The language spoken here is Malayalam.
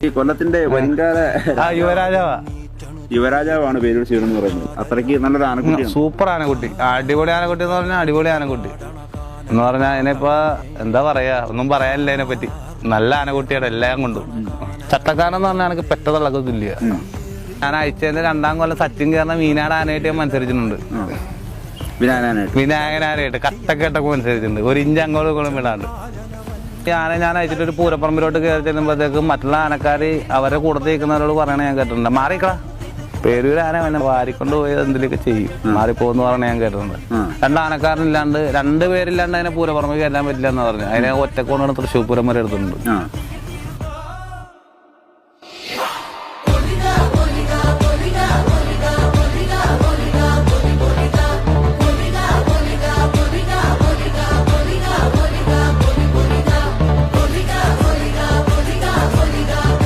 ഈ കൊല്ലത്തിന്റെ വരുംകാല യുവരാജാവാണ് പേരൂർ ശിവൻ എന്ന് പറയുന്നത്. അത്രയ്ക്ക് നല്ലൊരു ആനക്കുട്ടിയാണ്. സൂപ്പർ ആനക്കുട്ടി, അടിപൊളി ആനക്കുട്ടി എന്ന് പറഞ്ഞാൽ അടിപൊളി ആനക്കുട്ടി എന്ന് പറഞ്ഞാൽ അതിനിപ്പോ എന്താ പറയാ, ഒന്നും പറയാനില്ല അതിനെ പറ്റി. നല്ല ആനക്കുട്ടിയാണ് എല്ലാം കൊണ്ടും. ചട്ടക്കാരെന്ന് പറഞ്ഞാൽ എനിക്ക് പെട്ടതുള്ളതില്ല. ഞാൻ അയച്ചതിന്റെ 2ാം കൊല്ലം സച്ചിൻ കയറുന്ന മീനാട് ആനയായിട്ട് ഞാൻ മത്സരിച്ചിട്ടുണ്ട്. വിനായകനാനായിട്ട് കട്ടക്കെട്ടൊക്കെ മത്സരിച്ചിട്ടുണ്ട്. 1 ഇഞ്ച് അങ്ങോട്ടും വിടാണ്ട്. ആന ഞാൻ അയച്ചിട്ട് ഒരു പൂരപ്പറമ്പിലോട്ട് കയറി ചെല്ലുമ്പോഴത്തേക്കും മറ്റുള്ള ആനക്കാര് അവരെ കൂടത്തിൽ നിൽക്കുന്നവരോട് പറയണ ഞാൻ കേട്ടിട്ടുണ്ട്, മാറിക്കളാ പേരൂർ ആന എന്നെ വാരിക്കൊണ്ട് പോയി എന്തെങ്കിലുമൊക്കെ ചെയ്യും, മാറിപ്പോന്ന് പറഞ്ഞ ഞാൻ കേട്ടിട്ടുണ്ട്. 2 ആനക്കാരനില്ലാണ്ട് 2 പേരില്ലാണ്ട് അതിനെ പൂരപ്പറമ്പിൽ കയറ്റാൻ പറ്റില്ല എന്ന് പറഞ്ഞു. അതിനെ ഒറ്റക്കോണ്ടാണ് തൃശ്ശൂർ പൂരം വരെ എടുത്തിട്ടുണ്ട്.